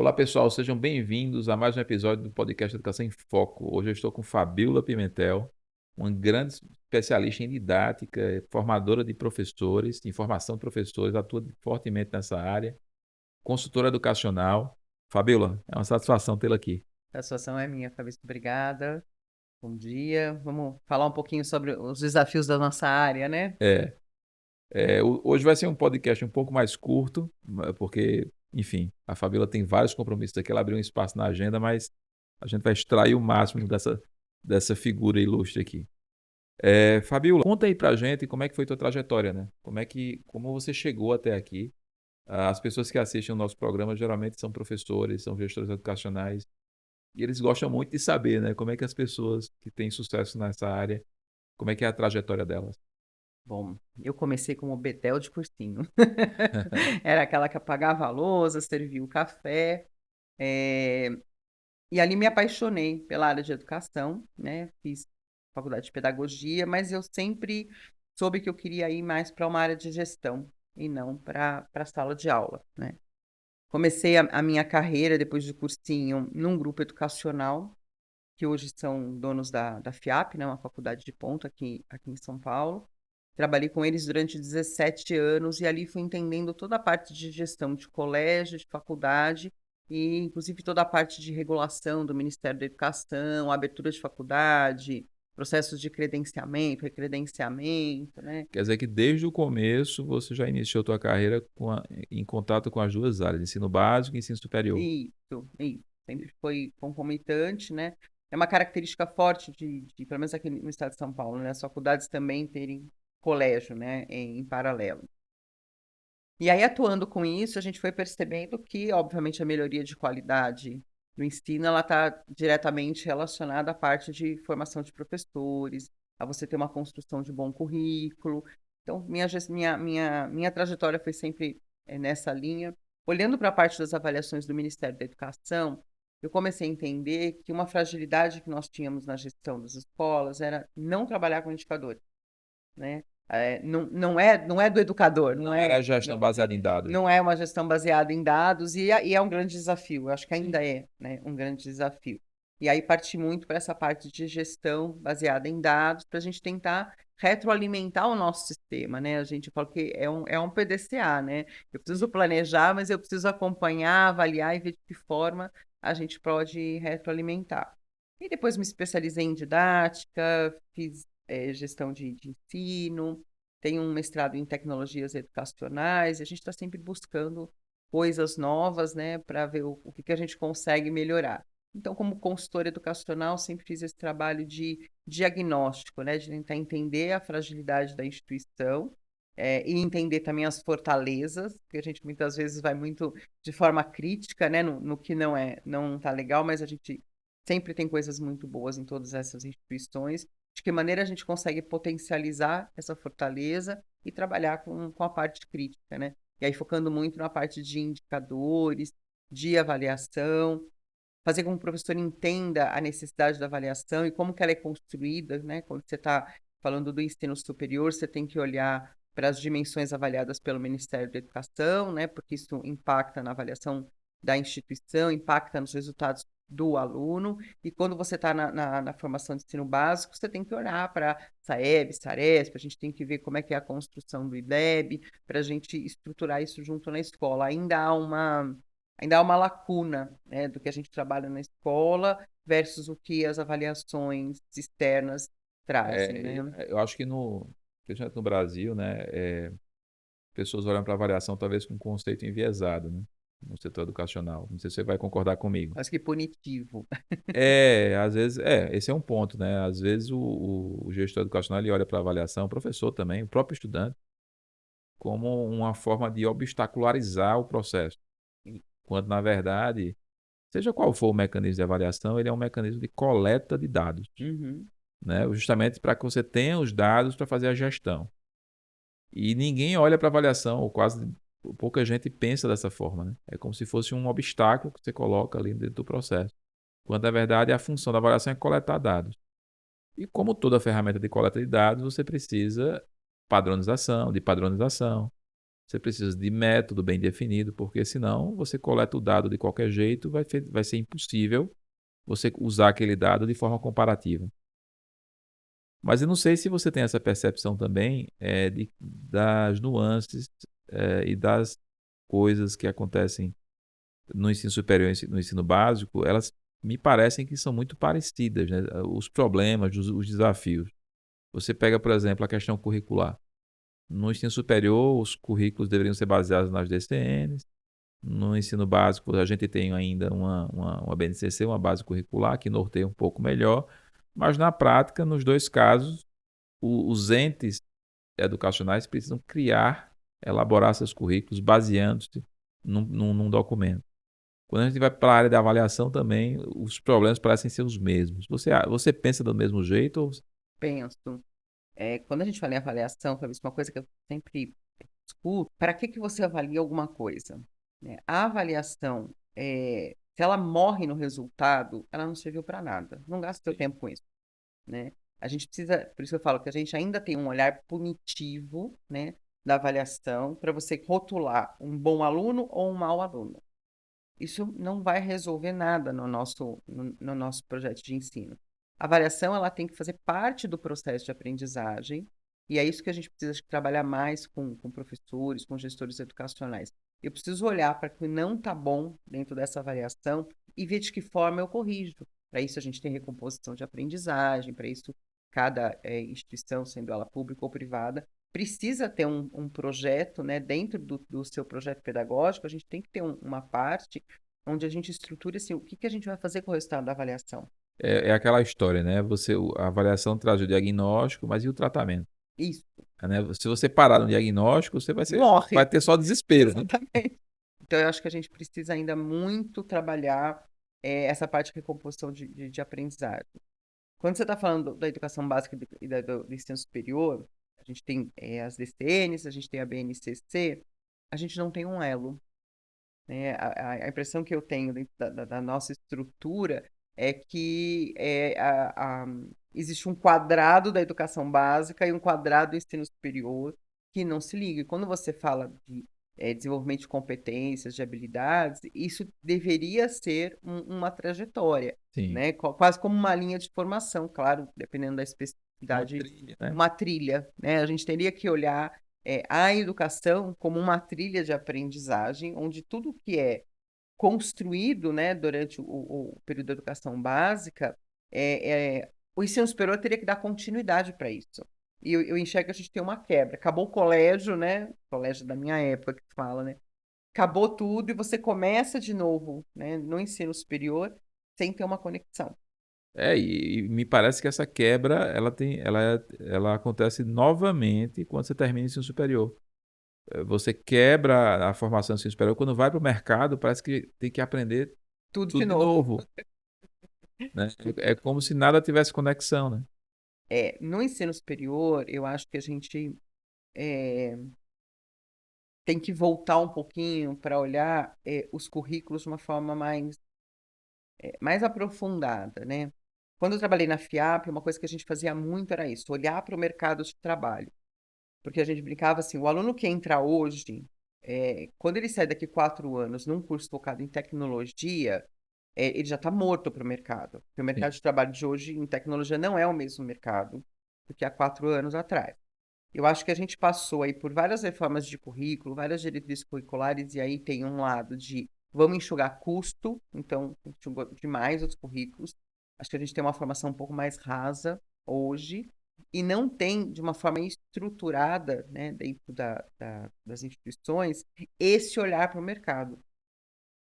Olá, pessoal, sejam bem-vindos a mais um episódio do podcast Educação em Foco. Hoje eu estou com Fabíola Pimentel, uma grande especialista em didática, formadora de professores, de formação de professores, atua fortemente nessa área, consultora educacional. Fabíola, é uma satisfação tê-la aqui. A satisfação é minha, Fabrício. Obrigada. Bom dia. Vamos falar um pouquinho sobre os desafios da nossa área, né? É, hoje vai ser um podcast um pouco mais curto, porque, enfim, a Fabíola tem vários compromissos aqui, ela abriu um espaço na agenda, mas a gente vai extrair o máximo dessa figura ilustre aqui. Fabiola, conta aí pra gente como é que foi tua trajetória, né? Como você chegou até aqui? As pessoas que assistem o nosso programa geralmente são professores, são gestores educacionais, e eles gostam muito de saber, né? Como é que as pessoas que têm sucesso nessa área, como é que é a trajetória delas? Bom, eu comecei como Betel de cursinho. Era aquela que apagava a louça, servia o café. eh, E ali me apaixonei pela área de educação, né? Fiz faculdade de pedagogia, mas eu sempre soube que eu queria ir mais para uma área de gestão e não para a sala de aula, né? Comecei a minha carreira depois do cursinho num grupo educacional que hoje são donos da FIAP, né, uma faculdade de ponta aqui em São Paulo. Trabalhei com eles durante 17 anos e ali fui entendendo toda a parte de gestão de colégio, de faculdade e, inclusive, toda a parte de regulação do Ministério da Educação, abertura de faculdade, processos de credenciamento, recredenciamento, né? Quer dizer que desde o começo você já iniciou tua carreira em contato com as duas áreas, ensino básico e ensino superior. Isso. Sempre foi concomitante, né? É uma característica forte pelo menos aqui no estado de São Paulo, né? As faculdades também terem colégio, né? Em paralelo. E aí, atuando com isso, a gente foi percebendo que, obviamente, a melhoria de qualidade do ensino, ela está diretamente relacionada à parte de formação de professores, a você ter uma construção de bom currículo. Então, minha trajetória foi sempre nessa linha. Olhando para a parte das avaliações do Ministério da Educação, eu comecei a entender que uma fragilidade que nós tínhamos na gestão das escolas era não trabalhar com indicadores, né? Não é do educador, Não era gestão baseada em dados. não é uma gestão baseada em dados e é um grande desafio. Eu acho que ainda é, né, um grande desafio. E aí parti muito para essa parte de gestão baseada em dados para a gente tentar retroalimentar o nosso sistema, né? A gente fala que é um PDCA, né? Eu preciso planejar, mas eu preciso acompanhar, avaliar e ver de que forma a gente pode retroalimentar. E depois me especializei em didática, fiz gestão de ensino, tenho um mestrado em tecnologias educacionais, e a gente está sempre buscando coisas novas, né, para ver o que a gente consegue melhorar. Então, como consultora educacional, sempre fiz esse trabalho de diagnóstico, né, de tentar entender a fragilidade da instituição, e entender também as fortalezas, porque a gente muitas vezes vai muito de forma crítica, né, no que não está legal, mas a gente sempre tem coisas muito boas em todas essas instituições. De que maneira a gente consegue potencializar essa fortaleza e trabalhar com a parte crítica, né? E aí focando muito na parte de indicadores, de avaliação, fazer com que o professor entenda a necessidade da avaliação e como que ela é construída, né? Quando você está falando do ensino superior, você tem que olhar para as dimensões avaliadas pelo Ministério da Educação, né? Porque isso impacta na avaliação da instituição, impacta nos resultados do aluno. E quando você está na formação de ensino básico, você tem que olhar para SAEB, SARESP, a gente tem que ver como é que é a construção do IDEB, para a gente estruturar isso junto na escola. Ainda há uma lacuna, né, do que a gente trabalha na escola versus o que as avaliações externas trazem, né? Eu acho que principalmente no Brasil, né, pessoas olham para a avaliação talvez com um conceito enviesado, né, no setor educacional. Não sei se você vai concordar comigo. Acho que punitivo. Às vezes, esse é um ponto, né? Às vezes o gestor educacional ele olha para a avaliação, o professor também, o próprio estudante, como uma forma de obstacularizar o processo. Quando, na verdade, seja qual for o mecanismo de avaliação, ele é um mecanismo de coleta de dados, Uhum. né? Justamente para que você tenha os dados para fazer a gestão. E ninguém olha para a avaliação, ou quase pouca gente pensa dessa forma, né? É como se fosse um obstáculo que você coloca ali dentro do processo. Quando, na verdade, a função da avaliação é coletar dados. E como toda ferramenta de coleta de dados, você precisa de padronização, você precisa de método bem definido, porque senão você coleta o dado de qualquer jeito, vai ser impossível você usar aquele dado de forma comparativa. Mas eu não sei se você tem essa percepção também das nuances e das coisas que acontecem no ensino superior e no ensino básico, elas me parecem que são muito parecidas, né? Os problemas, os desafios. Você pega, por exemplo, a questão curricular. No ensino superior, os currículos deveriam ser baseados nas DCNs. No ensino básico, a gente tem ainda uma BNCC, uma base curricular, que norteia um pouco melhor. Mas, na prática, nos dois casos, os entes educacionais precisam elaborar seus currículos baseando-se num documento. Quando a gente vai para a área da avaliação também, os problemas parecem ser os mesmos. Você pensa do mesmo jeito? Penso. Quando a gente fala em avaliação, Fabrício, uma coisa que eu sempre discuto, para que você avalia alguma coisa? Né? A avaliação, se ela morre no resultado, ela não serviu para nada. Não gasta seu tempo com isso. Né? A gente precisa, por isso que eu falo que a gente ainda tem um olhar punitivo, né, da avaliação para você rotular um bom aluno ou um mau aluno. Isso não vai resolver nada no nosso projeto de ensino. A avaliação ela tem que fazer parte do processo de aprendizagem, e é isso que a gente precisa trabalhar mais com professores, com gestores educacionais. Eu preciso olhar para o que não está bom dentro dessa avaliação e ver de que forma eu corrijo. Para isso, a gente tem recomposição de aprendizagem, para isso, cada instituição, sendo ela pública ou privada, precisa ter um projeto, né? Dentro do seu projeto pedagógico, a gente tem que ter uma parte onde a gente estrutura assim, o que a gente vai fazer com o resultado da avaliação. É aquela história, né? A avaliação traz o diagnóstico, mas e o tratamento? Isso. Né? Se você parar no diagnóstico, você vai Morre. ter só desespero. Né? Exatamente. Então, eu acho que a gente precisa ainda muito trabalhar essa parte de recomposição de aprendizagem. Quando você está falando da educação básica e do ensino superior, a gente tem as DCNs, a gente tem a BNCC, a gente não tem um elo. Né? A impressão que eu tenho dentro da nossa estrutura é que existe um quadrado da educação básica e um quadrado do ensino superior que não se liga. E quando você fala de desenvolvimento de competências, de habilidades, isso deveria ser uma trajetória, Sim. né? Quase como uma linha de formação, claro, dependendo da Uma especificidade, trilha, né? uma trilha, né? A gente teria que olhar a educação como uma trilha de aprendizagem, onde tudo que é construído, né, durante o período da educação básica, o ensino superior teria que dar continuidade para isso. E eu enxergo que a gente tem uma quebra. Acabou o colégio, né? Colégio da minha época que fala, né? Acabou tudo e você começa de novo, né, no ensino superior sem ter uma conexão. E me parece que essa quebra ela acontece novamente quando você termina o ensino superior. Você quebra a formação do ensino superior, quando vai para o mercado, parece que tem que aprender Tudo de tudo de novo. novo. Né? É como se nada tivesse conexão, né? No ensino superior, eu acho que a gente é, tem que voltar um pouquinho para olhar os currículos de uma forma mais aprofundada, né? Quando eu trabalhei na FIAP, uma coisa que a gente fazia muito era isso, olhar para o mercado de trabalho. Porque a gente brincava assim, o aluno que entra hoje, quando ele sai daqui 4 anos num curso focado em tecnologia, ele já está morto para o mercado. Porque o Sim. mercado de trabalho de hoje em tecnologia não é o mesmo mercado do que há 4 anos atrás. Eu acho que a gente passou aí por várias reformas de currículo, várias diretrizes curriculares, e aí tem um lado de vamos enxugar custo, então enxugou demais os currículos. Acho que a gente tem uma formação um pouco mais rasa hoje, e não tem, de uma forma estruturada, né, dentro das instituições, esse olhar para o mercado.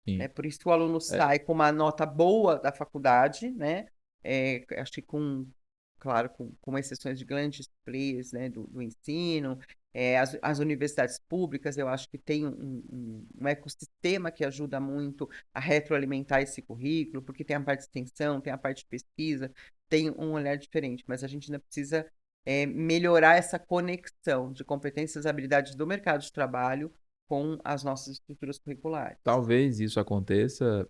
Sim. Né? Por isso que o aluno É, sai com uma nota boa da faculdade, né? Acho que claro, com exceções de grandes players, né, do ensino, as universidades públicas, eu acho que tem um ecossistema que ajuda muito a retroalimentar esse currículo, porque tem a parte de extensão, tem a parte de pesquisa, tem um olhar diferente, mas a gente ainda precisa melhorar essa conexão de competências e habilidades do mercado de trabalho com as nossas estruturas curriculares. talvez isso aconteça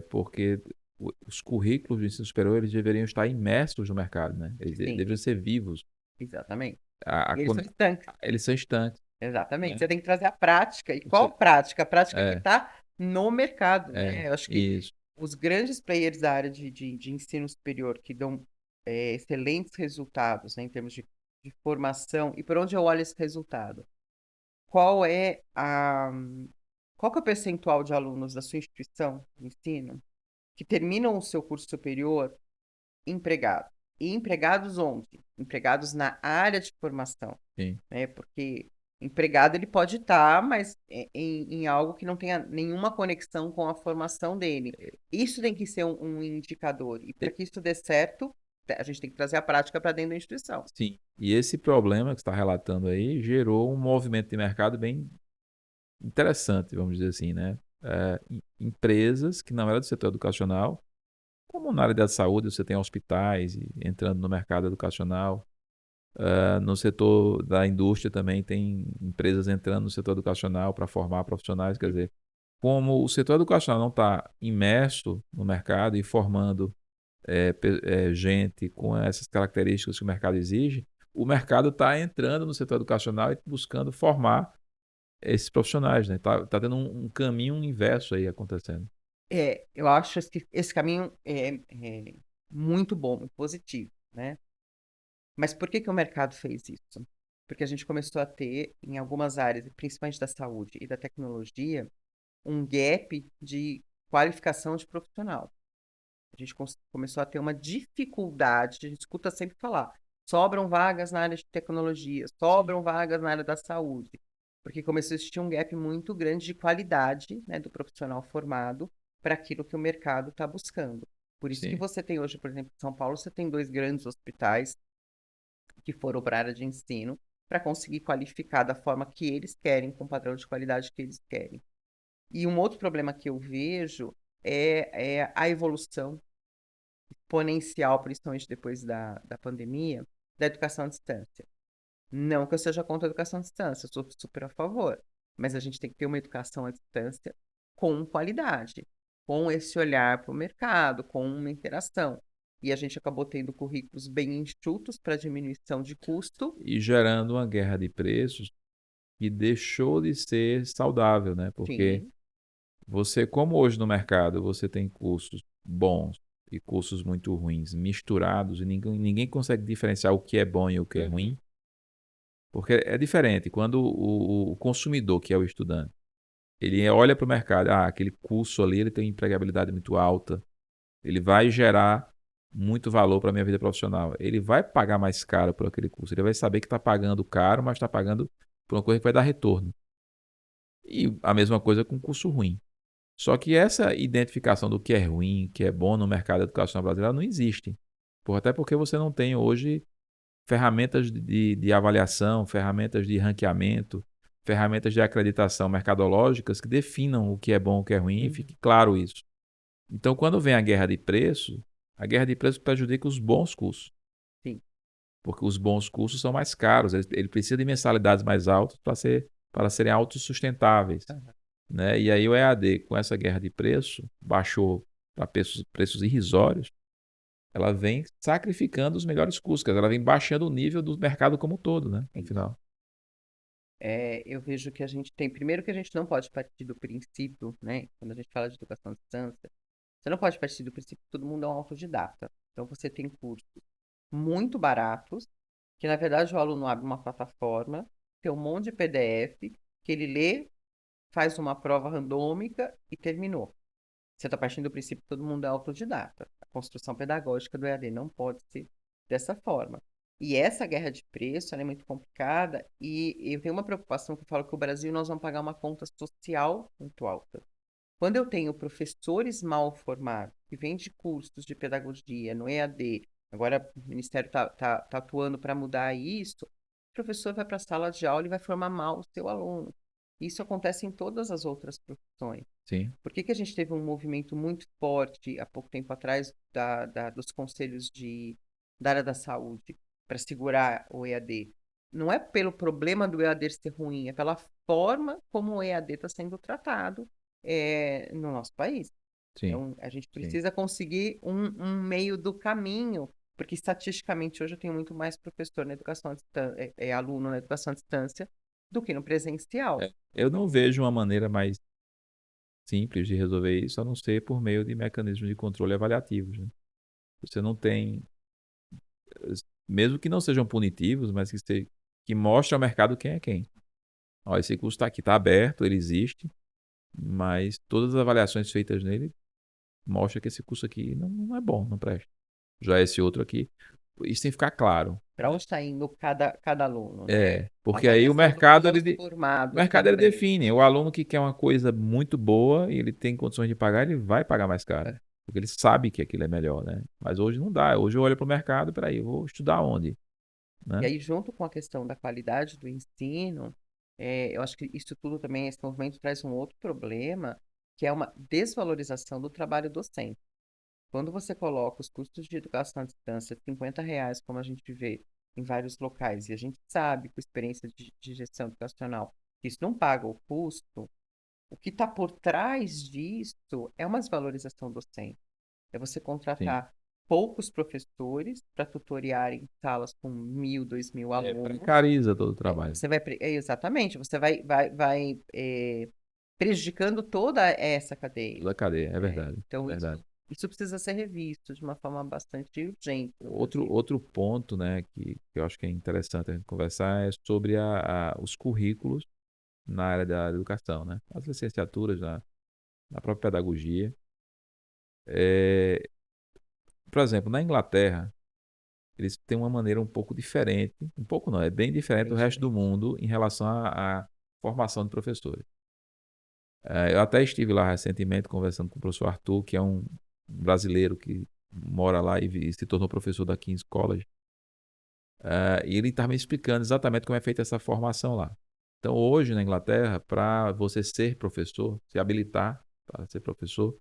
porque os currículos do ensino superior eles deveriam estar imersos no mercado, né? Eles Sim, deveriam ser vivos. exatamente. A- a E eles con- são estanques. Eles são estanques. Exatamente. né? Você tem que trazer a prática. E qual Você, prática? A prática que é, está no mercado, né? Eu acho que isso, os grandes players da área de ensino superior que dão excelentes resultados, né, em termos de formação, e por onde eu olho esse resultado? Qual é a, qual que é o percentual de alunos da sua instituição de ensino que terminam o seu curso superior empregados? E empregados onde? Empregados na área de formação, sim. né? Porque empregado ele pode estar, mas em algo que não tenha nenhuma conexão com a formação dele. Isso tem que ser um indicador. E para que isso dê certo, a gente tem que trazer a prática para dentro da instituição. Sim. E esse problema que você está relatando aí gerou um movimento de mercado bem interessante, vamos dizer assim, né? Empresas que não eram do setor educacional, como na área da saúde, você tem hospitais entrando no mercado educacional. No setor da indústria também tem empresas entrando no setor educacional para formar profissionais. Quer dizer, como o setor educacional não está imerso no mercado e formando gente com essas características que o mercado exige, o mercado está entrando no setor educacional e buscando formar esses profissionais, né? Tá tendo um caminho inverso aí acontecendo. Eu acho que esse caminho é muito bom, muito positivo, né? Mas por que que o mercado fez isso? Porque a gente começou a ter, em algumas áreas, principalmente da saúde e da tecnologia, um gap de qualificação de profissional. A gente começou a ter uma dificuldade, a gente escuta sempre falar, sobram vagas na área de tecnologia, Sim. sobram vagas na área da saúde, porque começou a existir um gap muito grande de qualidade, né, do profissional formado para aquilo que o mercado está buscando. Por isso que Sim. você tem hoje, por exemplo, em São Paulo, você tem dois grandes hospitais que foram para a área de ensino para conseguir qualificar da forma que eles querem, com o padrão de qualidade que eles querem. E um outro problema que eu vejo é a evolução exponencial, principalmente depois da pandemia, da educação à distância. Não que eu seja contra a educação à distância, eu sou super a favor, mas a gente tem que ter uma educação à distância com qualidade, com esse olhar para o mercado, com uma interação. E a gente acabou tendo currículos bem enxutos para diminuição de custo. E gerando uma guerra de preços que deixou de ser saudável, né? Porque Sim. você, como hoje no mercado, você tem cursos bons e cursos muito ruins misturados e ninguém consegue diferenciar o que é bom e o que é Uhum. ruim, porque é diferente. Quando o consumidor, que é o estudante, ele olha para o mercado, aquele curso ali ele tem empregabilidade muito alta, ele vai gerar muito valor para a minha vida profissional. Ele vai pagar mais caro por aquele curso, ele vai saber que está pagando caro, mas está pagando por uma coisa que vai dar retorno. E a mesma coisa com curso ruim. Só que essa identificação do que é ruim, que é bom no mercado educacional brasileiro não existe. Até porque você não tem hoje ferramentas de avaliação, ferramentas de ranqueamento, ferramentas de acreditação mercadológicas que definam o que é bom e o que é ruim e Uhum. fique claro isso. Então, quando vem a guerra de preço prejudica os bons cursos, Sim. porque os bons cursos são mais caros, ele precisa de mensalidades mais altas para serem autossustentáveis, Aham. né? E aí o EAD, com essa guerra de preço, baixou para preços irrisórios, ela vem sacrificando os melhores custos, quer dizer, ela vem baixando o nível do mercado como um todo, né? No Sim. final. Eu vejo que a gente tem, primeiro que a gente não pode partir do princípio, né? Quando a gente fala de educação à distância, você não pode partir do princípio que todo mundo é um autodidata. Então você tem cursos muito baratos, que na verdade o aluno abre uma plataforma, tem um monte de PDF, que ele lê, faz uma prova randômica e terminou. Você está partindo do princípio que todo mundo é autodidata. A construção pedagógica do EAD não pode ser dessa forma. E essa guerra de preço, ela é muito complicada e eu tenho uma preocupação que eu falo que o Brasil nós vamos pagar uma conta social muito alta. Quando eu tenho professores mal formados, que vêm de cursos de pedagogia no EAD, agora o Ministério tá atuando para mudar isso, o professor vai para a sala de aula e vai formar mal o seu aluno. Isso acontece em todas as outras profissões. Sim, Por que que a gente teve um movimento muito forte há pouco tempo atrás dos conselhos da área da saúde para segurar o EAD? Não é pelo problema do EAD ser ruim, é pela forma como o EAD está sendo tratado no nosso país. sim, Então, a gente sim. precisa conseguir um meio do caminho, porque estatisticamente hoje eu tenho muito mais professor na educação à distância, aluno na educação à distância do que no presencial. Eu não vejo uma maneira mais simples de resolver isso, a não ser por meio de mecanismos de controle avaliativos, né? Você não tem, mesmo que não sejam punitivos, mas que mostre ao mercado quem é quem. Ó, esse curso está aqui, está aberto, ele existe, mas todas as avaliações feitas nele mostram que esse curso aqui não é bom, não presta. Já esse outro aqui, isso tem que ficar claro. Para onde está indo cada aluno, né? A Porque aí avaliação dos alunos o formados mercado ele também. define. O aluno que quer uma coisa muito boa e ele tem condições de pagar, ele vai pagar mais caro. Porque ele sabe que aquilo é melhor, né? Mas hoje não dá. Hoje eu olho para o mercado, peraí, eu vou estudar onde? E Né? aí, junto com a questão da qualidade do ensino, eu acho que isso tudo também, esse movimento traz um outro problema, que é uma desvalorização do trabalho docente. Quando você coloca os custos de educação à distância, R$ 50, como a gente vê em vários locais, e a gente sabe, com experiência de gestão educacional, que isso não paga o custo, o que está por trás disso é uma desvalorização docente. É você Sim. contratar poucos professores para tutoriarem salas com 1.000, 2.000 alunos. Precariza todo o trabalho. Exatamente, você vai prejudicando toda essa cadeia. Toda a cadeia, é Né? verdade. Então, Verdade. isso precisa ser revisto de uma forma bastante urgente no Brasil. Outro ponto, né, que eu acho que é interessante a gente conversar é sobre os currículos na área da educação, né? As licenciaturas na própria pedagogia. É, por exemplo, na Inglaterra, eles têm uma maneira um pouco diferente, um pouco não, é bem diferente Bem do resto do diferente. mundo em relação à formação de professores. Eu até estive lá recentemente conversando com o professor Arthur, que é um brasileiro que mora lá e se tornou professor da King's College. E ele estava me explicando exatamente como é feita essa formação lá. Então, hoje na Inglaterra, para você ser professor, se habilitar para ser professor,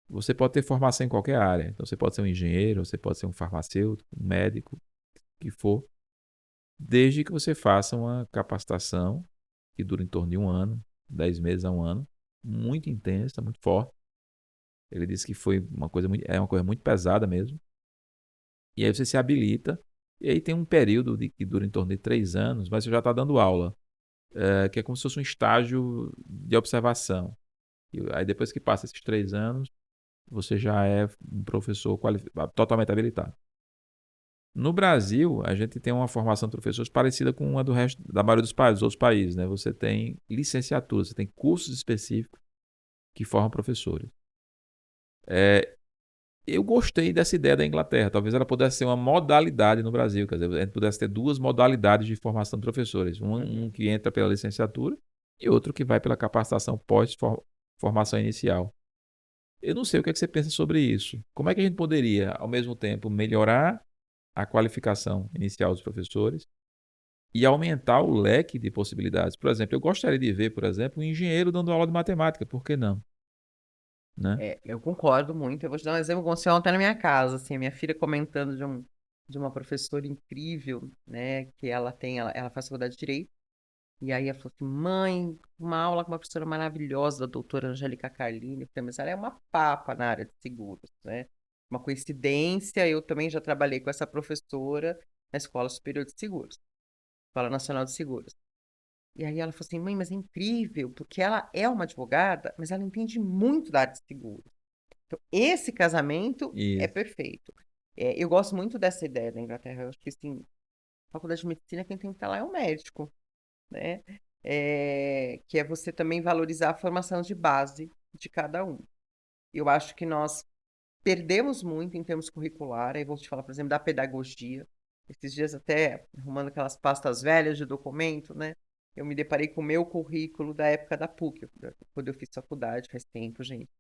você pode ter formação em qualquer área. Então, você pode ser um engenheiro, você pode ser um farmacêutico, um médico, o que for, desde que você faça uma capacitação que dura em torno de um ano, 10 meses a um ano, muito intensa, muito forte. Ele disse que foi é uma coisa muito pesada mesmo. E aí você se habilita, e aí tem um período que dura em torno de 3 anos, mas você já está dando aula, que é como se fosse um estágio de observação. E aí depois que passa esses 3 anos, você já é um professor totalmente habilitado. No Brasil, a gente tem uma formação de professores parecida com a do resto da maioria dos outros países, né? Você tem licenciatura, você tem cursos específicos que formam professores. É, eu gostei dessa ideia da Inglaterra. Talvez ela pudesse ser uma modalidade no Brasil, quer dizer, a gente pudesse ter duas modalidades de formação de professores, um Uhum. que entra pela licenciatura e outro que vai pela capacitação pós-formação inicial. Eu não sei o que é que você pensa sobre isso. Como é que a gente poderia, ao mesmo tempo, melhorar a qualificação inicial dos professores e aumentar o leque de possibilidades? Por exemplo, eu gostaria de ver, por exemplo, um engenheiro dando aula de matemática, por que não? Né? Eu concordo muito. Eu vou te dar um exemplo. Aconteceu ontem na minha casa, assim, a minha filha comentando de uma professora incrível, né, que ela faz faculdade de Direito. E aí ela falou assim, mãe, uma aula com uma professora maravilhosa, a doutora Angélica Carlini. Eu falei, mas ela é uma papa na área de seguros, né? Uma coincidência, eu também já trabalhei com essa professora na Escola Superior de Seguros, Escola Nacional de Seguros. E aí ela falou assim, mãe, mas é incrível, porque ela é uma advogada, mas ela entende muito da área de seguros. Então, esse casamento é E perfeito. Eu gosto muito dessa ideia da Inglaterra. Eu acho que, assim, faculdade de medicina, quem tem que estar lá é o médico, né? Que é você também valorizar a formação de base de cada um. Eu acho que nós perdemos muito em termos curricular. Aí vou te falar, por exemplo, da pedagogia. Esses dias até, arrumando aquelas pastas velhas de documento, né? Eu me deparei com o meu currículo da época da PUC, quando eu fiz faculdade, faz tempo, gente.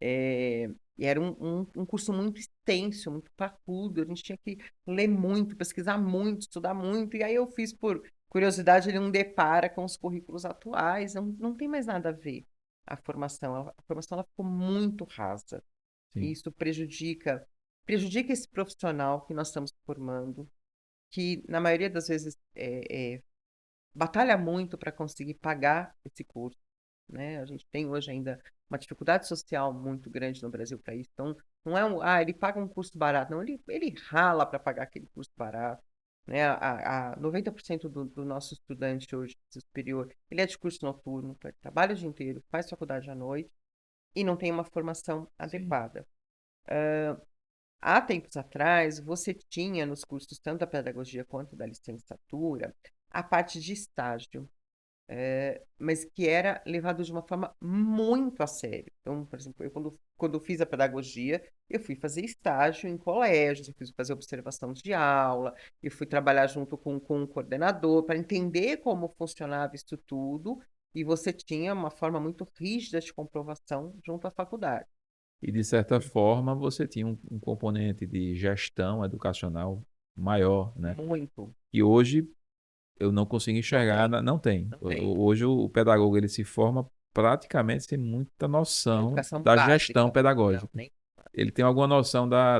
E era um curso muito extenso, muito parrudo. A gente tinha que ler muito, pesquisar muito, estudar muito. E aí eu fiz por curiosidade, ele não depara com os currículos atuais. Não tem mais nada a ver a formação. A formação ela ficou muito rasa. E sim, isso prejudica esse profissional que nós estamos formando, que na maioria das vezes batalha muito para conseguir pagar esse curso, né? A gente tem hoje ainda uma dificuldade social muito grande no Brasil para isso. Então, não é ele paga um curso barato, não, ele rala para pagar aquele curso barato. né? 90% do nosso estudante hoje de superior, ele é de curso noturno, trabalha o dia inteiro, faz faculdade à noite e não tem uma formação Sim. adequada. Há tempos atrás, você tinha nos cursos tanto da pedagogia quanto da licenciatura a parte de estágio, mas que era levado de uma forma muito a sério. Então, por exemplo, eu quando eu fiz a pedagogia, eu fui fazer estágio em colégios, eu fui fazer observação de aula, eu fui trabalhar junto com um coordenador para entender como funcionava isso tudo, e você tinha uma forma muito rígida de comprovação junto à faculdade. E, de certa forma, você tinha um componente de gestão educacional maior, né? Muito. E hoje eu não consigo Não enxergar, tem, não tem. não tem. Hoje o pedagogo ele se forma praticamente sem muita A noção educação da gestão básica. Não, pedagógica. nem Ele tem alguma noção da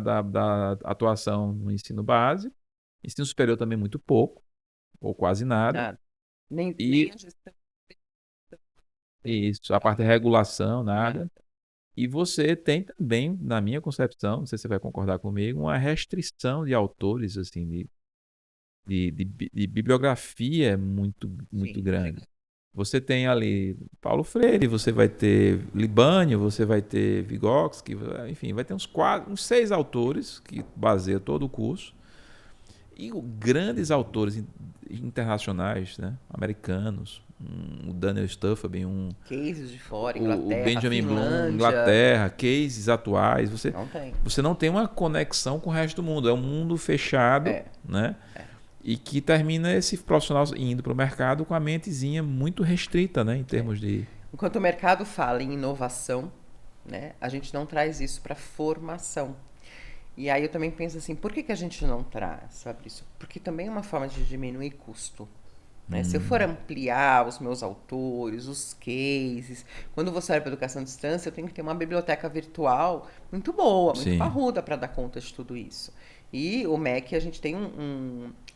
atuação no ensino básico, ensino superior também muito pouco, ou quase nada, nada. Nem e a gestão isso, a parte de regulação, nada. nada. E você tem também, na minha concepção, não sei se você vai concordar comigo, uma restrição de autores, assim, de bibliografia muito Sim, grande. Você tem ali Paulo Freire, você vai ter Libânio, você vai ter Vygotsky, enfim, vai ter uns 6 autores que baseiam todo o curso. E grandes autores internacionais, né, americanos, o Daniel Stufferby, cases de fora, o Inglaterra, Benjamin Bloom, Finlândia. Inglaterra, cases atuais. Não tem. Você não tem uma conexão com o resto do mundo. É um mundo fechado, É, né? é. E que termina esse profissional indo para o mercado com a mentezinha muito restrita, né? Em termos de. Enquanto o mercado fala em inovação, né, a gente não traz isso para formação. E aí eu também penso assim, por que, que a gente não traz, sabe isso? Porque também é uma forma de diminuir custo. Né? Se eu for ampliar os meus autores, os cases, quando você olha para educação à distância, eu tenho que ter uma biblioteca virtual muito boa, muito Sim. parruda para dar conta de tudo isso. E o MEC, a gente tem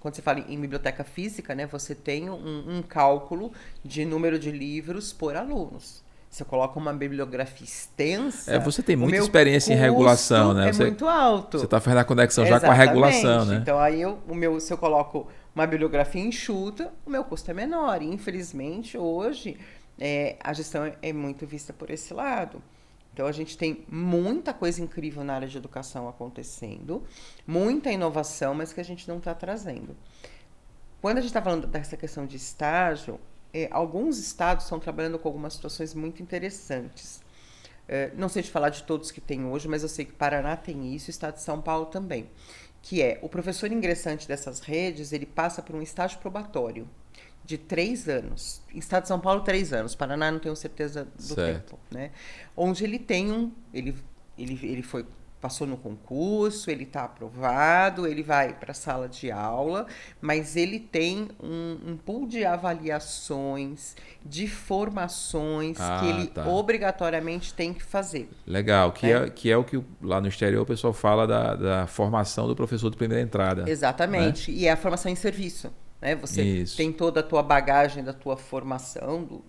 quando você fala em biblioteca física, né, você tem um cálculo de número de livros por alunos. Se eu coloco uma bibliografia extensa, Você tem o muita meu experiência em regulação, custo né? é Você muito alto. está fazendo a conexão já com a regulação, Exatamente. né? Então aí se eu coloco uma bibliografia enxuta, o meu custo é menor. E infelizmente hoje a gestão é muito vista por esse lado. Então a gente tem muita coisa incrível na área de educação acontecendo, muita inovação, mas que a gente não está trazendo. Quando a gente está falando dessa questão de estágio, alguns estados estão trabalhando com algumas situações muito interessantes. Não sei te falar de todos que tem hoje, mas eu sei que Paraná tem isso, o estado de São Paulo também. Que é, o professor ingressante dessas redes, ele passa por um estágio probatório de 3 anos. Em estado de São Paulo, 3 anos. Paraná, não tenho certeza do Certo. tempo, né? Onde ele tem ele passou no concurso, ele está aprovado, ele vai para a sala de aula, mas ele tem um pool de avaliações, de formações que Ah, ele tá. obrigatoriamente tem que fazer, Legal. né? Que é o que lá no exterior o pessoal fala da formação do professor de primeira entrada, né? Exatamente. E é a formação em serviço, né? Você Isso. tem toda a tua bagagem da tua formação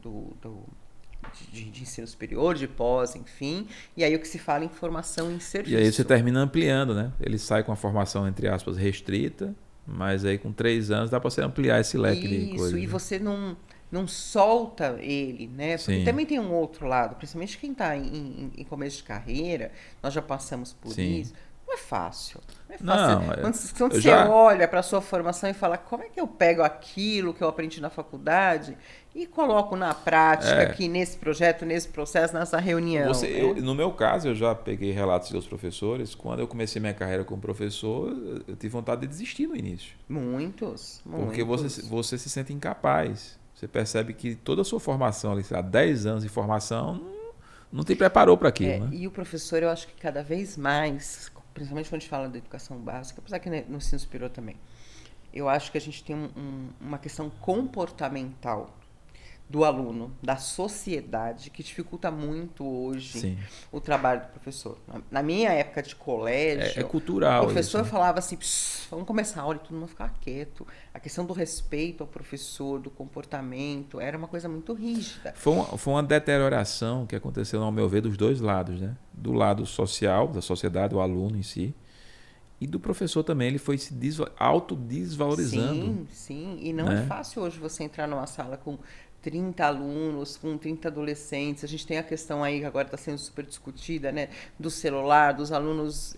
de ensino superior, de pós, enfim. E aí o que se fala em formação em E aí você serviço. termina ampliando, né? Ele sai com a formação, entre aspas, restrita, mas aí com 3 anos dá para você ampliar esse leque de Isso, coisas, e né? você não solta ele, né? Porque Sim, também tem um outro lado, principalmente quem está em começo de carreira, nós já passamos por sim. isso. Não é fácil. Não é fácil. Não, Quando eu você já. olha para a sua formação e fala, como é que eu pego aquilo que eu aprendi na faculdade e coloco na prática É, aqui nesse projeto, nesse processo, nessa reunião, né? no meu caso, eu já peguei relatos dos professores. Quando eu comecei minha carreira como professor, eu tive vontade de desistir no início. Muitos, Porque muitos. você se sente incapaz. Você percebe que toda a sua formação, ali, sei lá, 10 anos de formação, não te preparou para aquilo, né? E o professor, eu acho que cada vez mais, principalmente quando a gente fala da educação básica, apesar que no ensino superior também, eu acho que a gente tem uma questão comportamental do aluno, da sociedade, que dificulta muito hoje Sim. o trabalho do professor. Na minha época de É colégio, o cultural isso, professor né? falava assim: vamos começar a aula e todo mundo ficava quieto. A questão do respeito ao professor, do comportamento, era uma coisa muito rígida. Foi uma deterioração que aconteceu, ao meu ver, dos dois lados, né? Do lado social, da sociedade, o aluno em si, E do professor também, ele foi se autodesvalorizando. Sim, sim. E não é Né? fácil hoje você entrar numa sala com 30 alunos, com 30 adolescentes. A gente tem a questão aí que agora está sendo super discutida, né? Do celular, dos alunos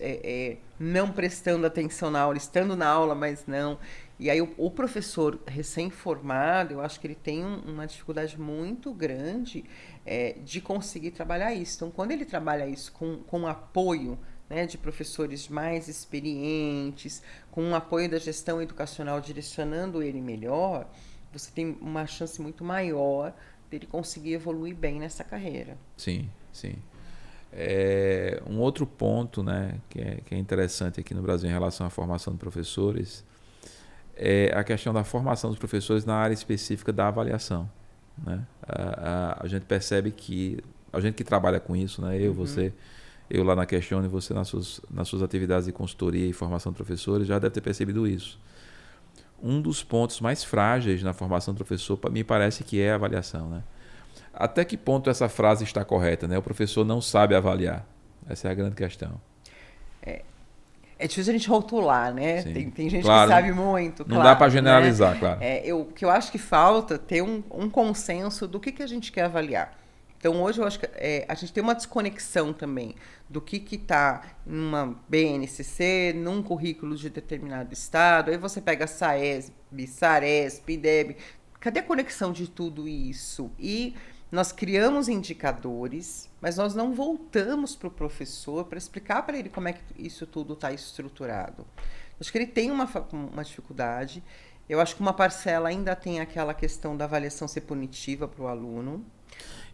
não prestando atenção na aula, estando na aula, mas não. E aí o professor recém-formado, eu acho que ele tem uma dificuldade muito grande de conseguir trabalhar isso. Então, quando ele trabalha isso com apoio, né, de professores mais experientes, com um apoio da gestão educacional direcionando ele melhor, você tem uma chance muito maior dele conseguir evoluir bem nessa carreira. Sim, sim. Um outro ponto, né, que é interessante aqui no Brasil em relação à formação de professores é a questão da formação dos professores na área específica da avaliação. Né? A gente percebe que a gente que trabalha com isso, né, você, eu lá na Questione, você nas suas atividades de consultoria e formação de professores, já deve ter percebido isso. Um dos pontos mais frágeis na formação do professor, me parece que é a avaliação. Né? Até que ponto essa frase está correta? Né? O professor não sabe avaliar. Essa é a grande questão. É difícil a gente rotular, né? Sim, Tem gente claro, que sabe muito, não dá para claro, né? generalizar, claro. O que eu acho que falta é ter um consenso do que a gente quer avaliar. Então, hoje, eu acho que a gente tem uma desconexão também do que está em uma BNCC, num currículo de determinado estado. Aí você pega SAESB, SARESP, IDEB. Cadê a conexão de tudo isso? E nós criamos indicadores, mas nós não voltamos para o professor para explicar para ele como é que isso tudo está estruturado. Acho que ele tem uma dificuldade. Eu acho que uma parcela ainda tem aquela questão da avaliação ser punitiva para o aluno,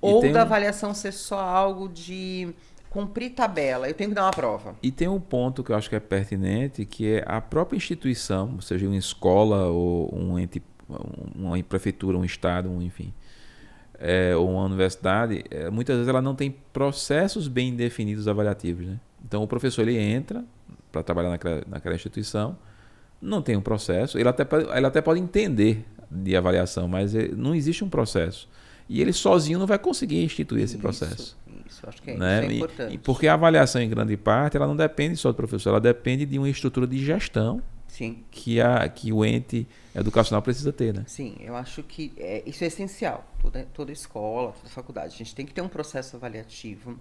ou da avaliação ser só algo de cumprir tabela. Eu tenho que dar uma prova. E tem um ponto que eu acho que é pertinente, que é a própria instituição, seja uma escola ou um ente, uma prefeitura, um estado, enfim, ou uma universidade, muitas vezes ela não tem processos bem definidos avaliativos. Né? Então o professor ele entra para trabalhar naquela instituição, não tem um processo, ele até pode entender de avaliação, mas não existe um processo. E ele sozinho não vai conseguir instituir esse processo. Isso, acho que né? Isso é importante. Porque a avaliação, em grande parte, ela não depende só do professor, ela depende de uma estrutura de gestão. Sim. Que o ente educacional precisa ter, né? Sim, eu acho que isso é essencial. Toda escola, toda faculdade. A gente tem que ter um processo avaliativo,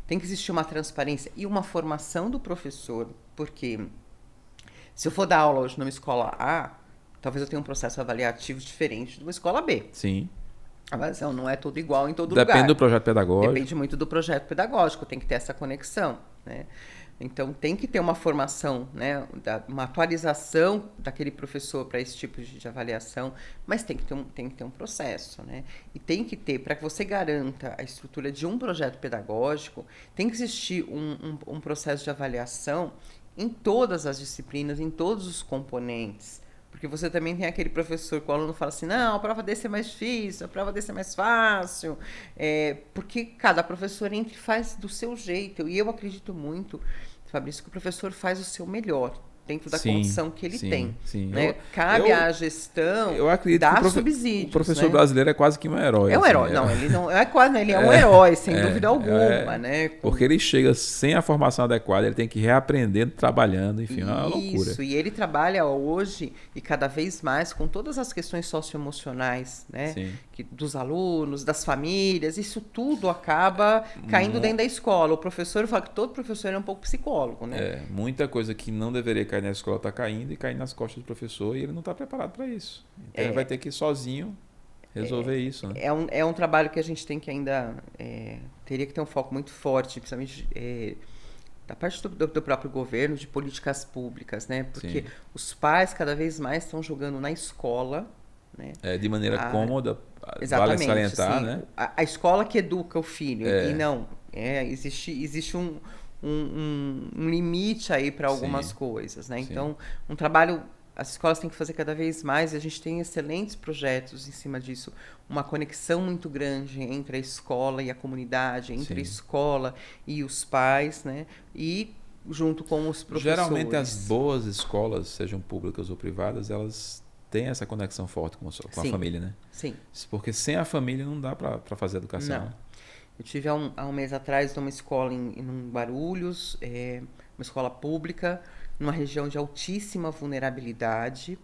tem que existir uma transparência e uma formação do professor, porque se eu for dar aula hoje numa escola A, talvez eu tenha um processo avaliativo diferente de uma escola B. Sim. A avaliação não é tudo igual em todo lugar. Depende do projeto pedagógico. Depende muito do projeto pedagógico, tem que ter essa conexão, né? Então, tem que ter uma formação, né, uma atualização daquele professor para esse tipo de avaliação, mas tem que ter um processo. Né? E tem que ter, para que você garanta a estrutura de um projeto pedagógico, tem que existir um processo de avaliação em todas as disciplinas, em todos os componentes. Porque você também tem aquele professor que o aluno fala assim, não, a prova desse é mais difícil, a prova desse é mais fácil. Porque cada professor entra e faz do seu jeito. E eu acredito muito, Fabrício, que o professor faz o seu melhor dentro da condição que ele tem. Sim. Né? Cabe à gestão dar subsídios. O professor brasileiro é quase que um herói. É um herói. Não, ele não é quase, ele é um herói, sem dúvida alguma. Né? Porque ele chega sem a formação adequada, ele tem que reaprender trabalhando, enfim, é uma loucura. Isso, e ele trabalha hoje e cada vez mais com todas as questões socioemocionais, né? Dos alunos, das famílias, isso tudo acaba caindo dentro da escola. O professor fala que todo professor é um pouco psicólogo, né? Muita coisa que não deveria cair na escola está caindo e caindo nas costas do professor e ele não está preparado para isso. Então ele vai ter que sozinho resolver isso. Né? É um trabalho que a gente tem que ainda teria que ter um foco muito forte, principalmente da parte do próprio governo, de políticas públicas, né? Porque os pais cada vez mais estão jogando na escola, né? De maneira cômoda, exatamente, vale salientar, assim, né? A escola que educa o filho, e não, existe um limite aí para algumas coisas, né? Então, um trabalho, as escolas têm que fazer cada vez mais, e a gente tem excelentes projetos em cima disso, uma conexão muito grande entre a escola e a comunidade, entre a escola e os pais, né? E junto com os professores. Geralmente as boas escolas, sejam públicas ou privadas, elas têm essa conexão forte com a família, né? Sim. Porque sem a família não dá para fazer educação. Não. Eu tive há um mês atrás numa escola em Guarulhos, uma escola pública, numa região de altíssima vulnerabilidade,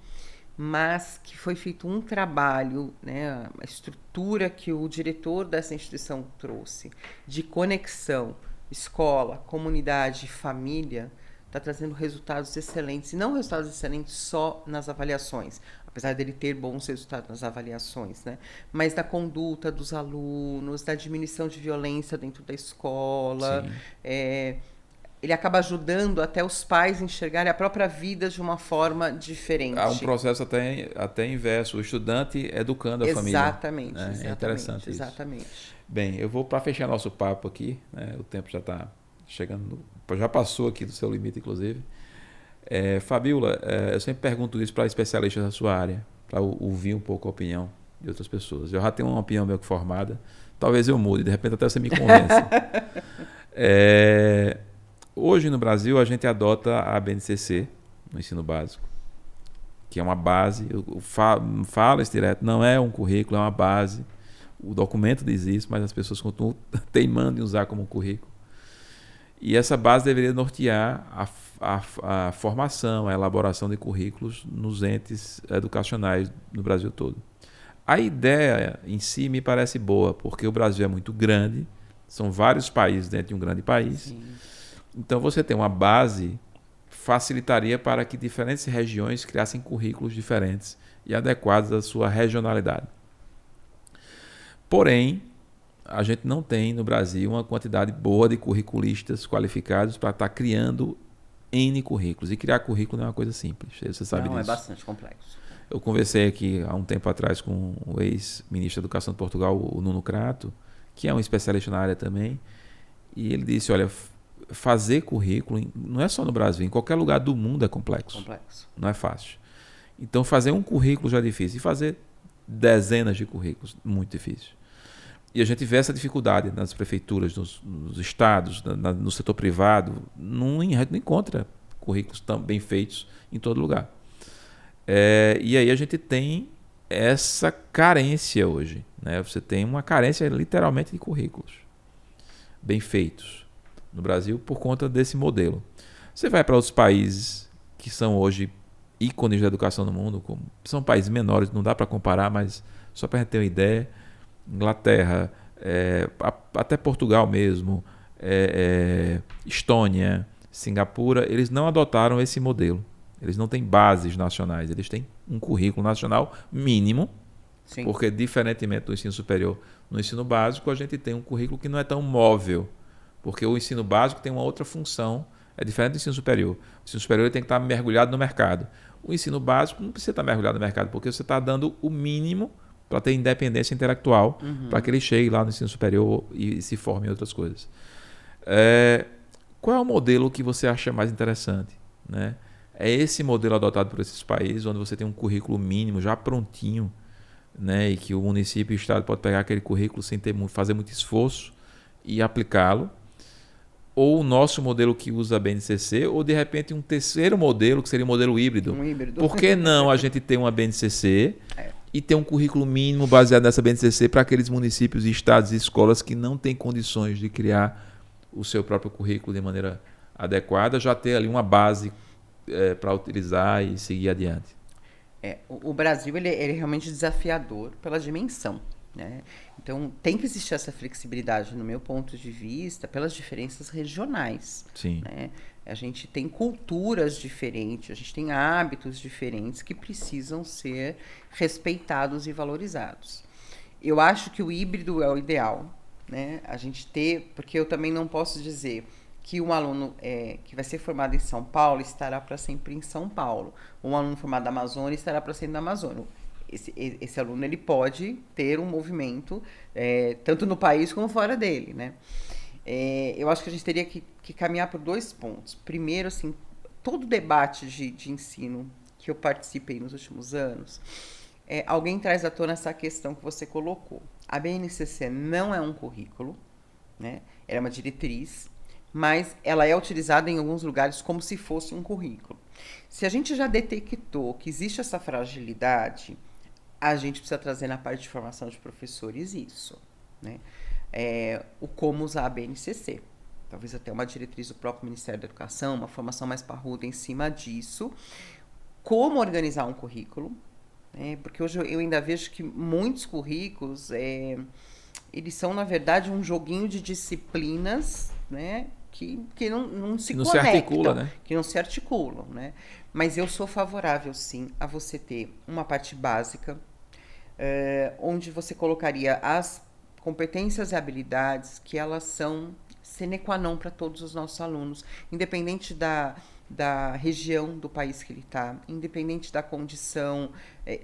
mas que foi feito um trabalho, né, a estrutura que o diretor dessa instituição trouxe, de conexão, escola, comunidade, família, está trazendo resultados excelentes, e não resultados excelentes só nas avaliações, apesar dele ter bons resultados nas avaliações, né, mas da conduta dos alunos, da diminuição de violência dentro da escola, ele acaba ajudando até os pais a enxergarem a própria vida de uma forma diferente. Há um processo até inverso, o estudante educando a família. Exatamente, Né? exatamente. É interessante exatamente. Isso. Bem, eu vou para fechar nosso papo aqui, né? O tempo já está chegando, já passou aqui do seu limite, inclusive. Fabíola, eu sempre pergunto isso para especialistas da sua área, para ouvir um pouco a opinião de outras pessoas. Eu já tenho uma opinião meio que formada, talvez eu mude, de repente até você me convença. Hoje no Brasil a gente adota a BNCC no ensino básico, que é uma base, fala isso direto, não é um currículo, é uma base. O documento diz isso, mas as pessoas continuam teimando em usar como currículo. E essa base deveria nortear a formação, a elaboração de currículos nos entes educacionais no Brasil todo. A ideia em si me parece boa, porque o Brasil é muito grande, são vários países dentro de um grande país. Sim. Então, você tem uma base, facilitaria para que diferentes regiões criassem currículos diferentes e adequados à sua regionalidade. Porém, a gente não tem no Brasil uma quantidade boa de curriculistas qualificados para estar criando N currículos. E criar currículo não é uma coisa simples, você sabe disso. Não, é bastante complexo. Eu conversei aqui há um tempo atrás com o ex-ministro da Educação de Portugal, o Nuno Crato, que é um especialista na área também, e ele disse, olha, fazer currículo não é só no Brasil, em qualquer lugar do mundo é complexo. Não é fácil. Então, fazer um currículo já é difícil. E fazer dezenas de currículos, muito difícil. E a gente vê essa dificuldade nas prefeituras, nos estados, no setor privado. A gente não encontra currículos tão bem feitos em todo lugar. E aí a gente tem essa carência hoje. Né? Você tem uma carência literalmente de currículos bem feitos no Brasil por conta desse modelo. Você vai para outros países que são hoje ícones da educação no mundo, são países menores, não dá para comparar, mas só para a gente ter uma ideia, Inglaterra, até Portugal mesmo, Estônia, Singapura, eles não adotaram esse modelo. Eles não têm bases nacionais, eles têm um currículo nacional mínimo. Sim. Porque, diferentemente do ensino superior, no ensino básico a gente tem um currículo que não é tão móvel, porque o ensino básico tem uma outra função, é diferente do ensino superior. O ensino superior ele tem que estar mergulhado no mercado. O ensino básico não precisa estar mergulhado no mercado, porque você está dando o mínimo para ter independência intelectual, para que ele chegue lá no ensino superior e se forme em outras coisas. Qual é o modelo que você acha mais interessante? Né? É esse modelo adotado por esses países, onde você tem um currículo mínimo já prontinho, né? E que o município e o estado pode pegar aquele currículo sem fazer muito esforço e aplicá-lo? Ou o nosso modelo que usa a BNCC, ou de repente um terceiro modelo, que seria o modelo híbrido. Um híbrido. Por que não a gente ter uma BNCC e ter um currículo mínimo baseado nessa BNCC para aqueles municípios, estados e escolas que não têm condições de criar o seu próprio currículo de maneira adequada, já ter ali uma base para utilizar e seguir adiante? O Brasil ele é realmente desafiador pela dimensão. Né? Então, tem que existir essa flexibilidade, no meu ponto de vista, pelas diferenças regionais. Sim. Né? A gente tem culturas diferentes, a gente tem hábitos diferentes que precisam ser respeitados e valorizados. Eu acho que o híbrido é o ideal, né? A gente ter, porque eu também não posso dizer que um aluno que vai ser formado em São Paulo estará para sempre em São Paulo. Um aluno formado na Amazônia estará para sempre na Amazônia. Esse aluno ele pode ter um movimento tanto no país como fora dele, né? Eu acho que a gente teria que caminhar por 2 pontos. Primeiro, assim, todo debate de ensino que eu participei nos últimos anos, alguém traz à tona essa questão que você colocou. A BNCC não é um currículo, né? Ela é uma diretriz, mas ela é utilizada em alguns lugares como se fosse um currículo. Se a gente já detectou que existe essa fragilidade, a gente precisa trazer na parte de formação de professores isso, né? O como usar a BNCC. talvez até uma diretriz do próprio Ministério da Educação, uma formação mais parruda em cima disso, como organizar um currículo, né? Porque hoje eu ainda vejo que muitos currículos, eles são, na verdade, um joguinho de disciplinas, né? Que não se não conectam, se articula, né? que não se articulam, né? Mas eu sou favorável, sim, a você ter uma parte básica, onde você colocaria as competências e habilidades que elas são sine qua non para todos os nossos alunos, independente da região do país que ele está, independente da condição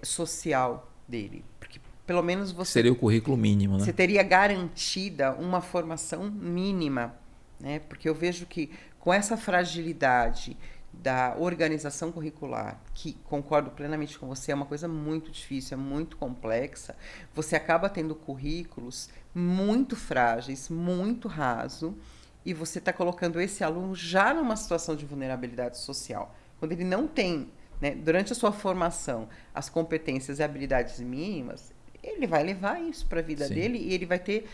social dele. Porque pelo menos Seria o currículo mínimo, né? você teria garantida uma formação mínima, né? Porque eu vejo que com essa fragilidade da organização curricular, que concordo plenamente com você, é uma coisa muito difícil, é muito complexa, você acaba tendo currículos muito frágeis, muito raso, e você está colocando esse aluno já numa situação de vulnerabilidade social. Quando ele não tem, né, durante a sua formação, as competências e habilidades mínimas, ele vai levar isso para a vida Sim. dele e ele vai ter,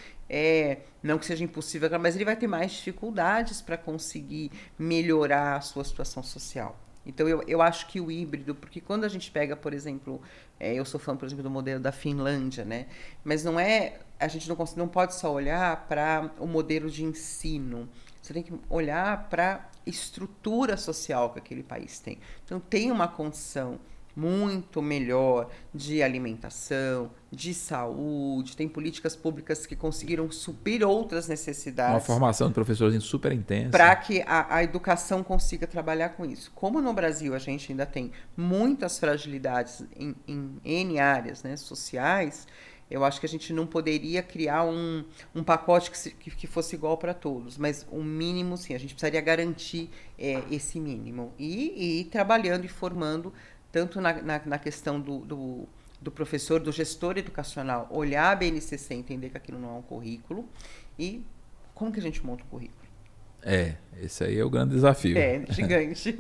não que seja impossível, mas ele vai ter mais dificuldades para conseguir melhorar a sua situação social. Então, eu acho que o híbrido, porque quando a gente pega, por exemplo, eu sou fã, por exemplo, do modelo da Finlândia, né? Mas não é, a gente não pode só olhar para o modelo de ensino, você tem que olhar para a estrutura social que aquele país tem. Então, tem uma condição muito melhor de alimentação, de saúde, tem políticas públicas que conseguiram suprir outras Uma necessidades formação de professores super intensa. para que a educação consiga trabalhar com isso. Como no Brasil a gente ainda tem muitas fragilidades em N áreas, né, sociais, eu acho que a gente não poderia criar um pacote que fosse igual para todos, mas o mínimo, sim, a gente precisaria garantir esse mínimo. E ir trabalhando e formando tanto na questão do professor, do gestor educacional, olhar a BNCC, entender que aquilo não é um currículo, e como que a gente monta um currículo? Esse aí é o grande desafio. Gigante.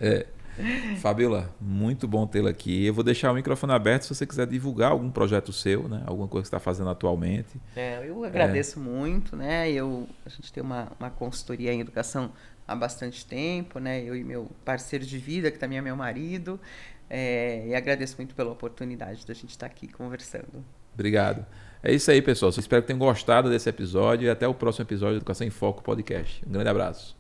Fabíola, muito bom tê-la aqui. Eu vou deixar o microfone aberto se você quiser divulgar algum projeto seu, né? Alguma coisa que você está fazendo atualmente. Eu agradeço muito, né? A gente tem uma consultoria em educação há bastante tempo, né? Eu e meu parceiro de vida, que também é meu marido, e agradeço muito pela oportunidade da gente estar aqui conversando. Obrigado. É isso aí, pessoal. Espero que tenham gostado desse episódio e até o próximo episódio do Educação em Foco Podcast. Um grande abraço.